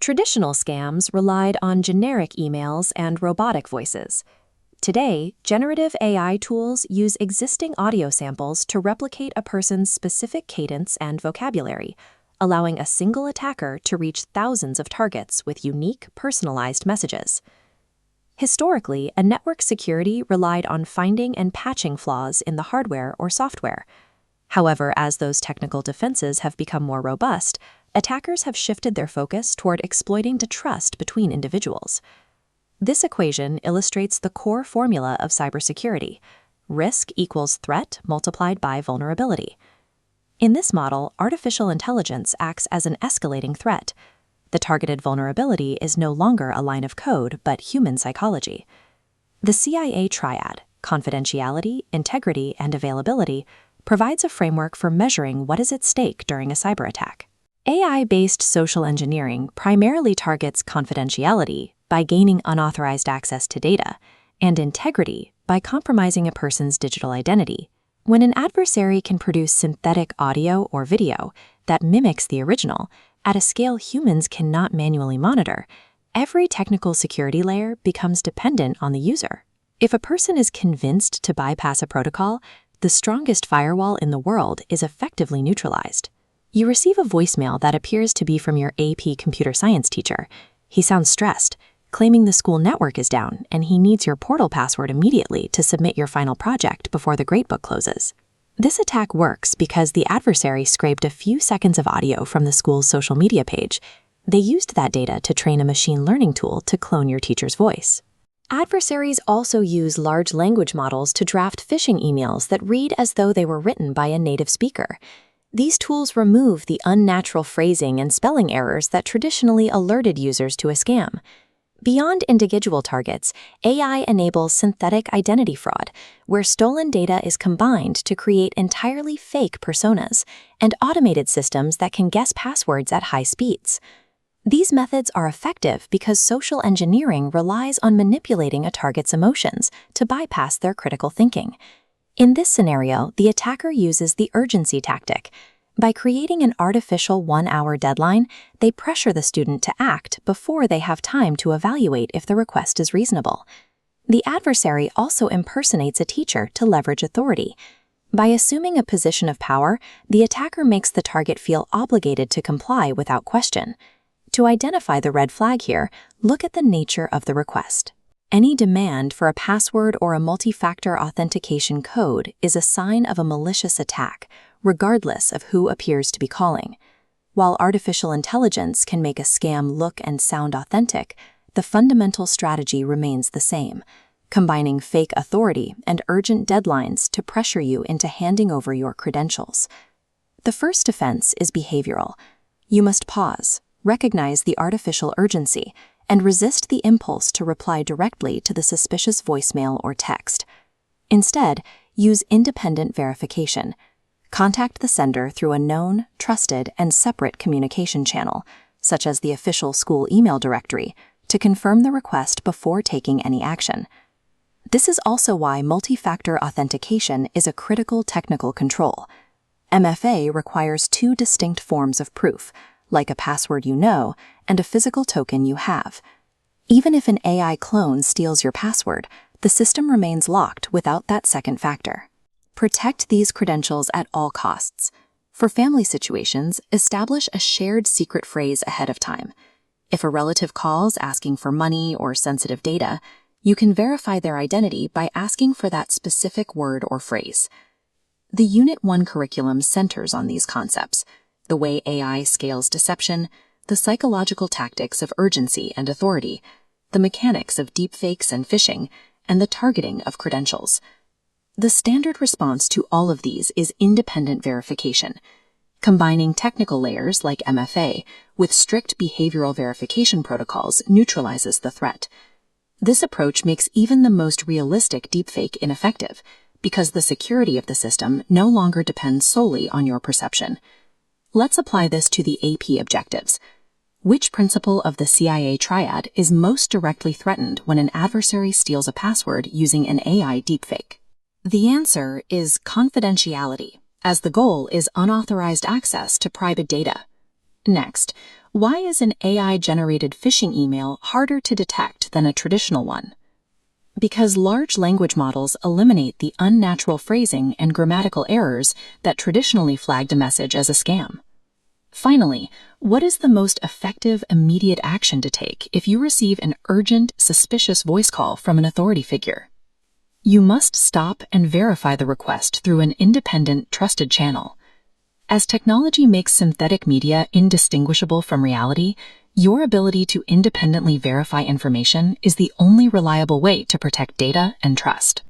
Traditional scams relied on generic emails and robotic voices. Today, generative AI tools use existing audio samples to replicate a person's specific cadence and vocabulary, allowing a single attacker to reach thousands of targets with unique, personalized messages. Historically, a network security relied on finding and patching flaws in the hardware or software. However, as those technical defenses have become more robust, attackers have shifted their focus toward exploiting the trust between individuals. This equation illustrates the core formula of cybersecurity: risk equals threat multiplied by vulnerability. In this model, artificial intelligence acts as an escalating threat. The targeted vulnerability is no longer a line of code, but human psychology. The CIA triad, confidentiality, integrity, and availability, provides a framework for measuring what is at stake during a cyber attack. AI-based social engineering primarily targets confidentiality by gaining unauthorized access to data, and integrity by compromising a person's digital identity. When an adversary can produce synthetic audio or video that mimics the original at a scale humans cannot manually monitor, every technical security layer becomes dependent on the user. If a person is convinced to bypass a protocol, the strongest firewall in the world is effectively neutralized. You receive a voicemail that appears to be from your AP computer science teacher. He sounds stressed, claiming the school network is down and he needs your portal password immediately to submit your final project before the gradebook closes. This attack works because the adversary scraped a few seconds of audio from the school's social media page. They used that data to train a machine learning tool to clone your teacher's voice. Adversaries also use large language models to draft phishing emails that read as though they were written by a native speaker. These tools remove the unnatural phrasing and spelling errors that traditionally alerted users to a scam. Beyond individual targets, AI enables synthetic identity fraud, where stolen data is combined to create entirely fake personas and automated systems that can guess passwords at high speeds. These methods are effective because social engineering relies on manipulating a target's emotions to bypass their critical thinking. In this scenario, the attacker uses the urgency tactic. By creating an artificial 1-hour deadline, they pressure the student to act before they have time to evaluate if the request is reasonable. The adversary also impersonates a teacher to leverage authority. By assuming a position of power, the attacker makes the target feel obligated to comply without question. To identify the red flag here, look at the nature of the request. Any demand for a password or a multi-factor authentication code is a sign of a malicious attack, regardless of who appears to be calling. While artificial intelligence can make a scam look and sound authentic, the fundamental strategy remains the same: combining fake authority and urgent deadlines to pressure you into handing over your credentials. The first defense is behavioral. You must pause, recognize the artificial urgency, and resist the impulse to reply directly to the suspicious voicemail or text. Instead, use independent verification. Contact the sender through a known, trusted, and separate communication channel, such as the official school email directory, to confirm the request before taking any action. This is also why multi-factor authentication is a critical technical control. MFA requires two distinct forms of proof, like a password you know and a physical token you have. Even if an AI clone steals your password, the system remains locked without that second factor. Protect these credentials at all costs. For family situations, establish a shared secret phrase ahead of time. If a relative calls asking for money or sensitive data, you can verify their identity by asking for that specific word or phrase. The Unit 1 curriculum centers on these concepts: the way AI scales deception, the psychological tactics of urgency and authority, the mechanics of deepfakes and phishing, and the targeting of credentials. The standard response to all of these is independent verification. Combining technical layers like MFA with strict behavioral verification protocols neutralizes the threat. This approach makes even the most realistic deepfake ineffective, because the security of the system no longer depends solely on your perception. Let's apply this to the AP objectives. Which principle of the CIA triad is most directly threatened when an adversary steals a password using an AI deepfake? The answer is confidentiality, as the goal is unauthorized access to private data. Next, Why is an AI-generated phishing email harder to detect than a traditional one? Because large language models eliminate the unnatural phrasing and grammatical errors that traditionally flagged a message as a scam. Finally, what is the most effective immediate action to take if you receive an urgent, suspicious voice call from an authority figure? You must stop and verify the request through an independent, trusted channel. As technology makes synthetic media indistinguishable from reality, your ability to independently verify information is the only reliable way to protect data and trust.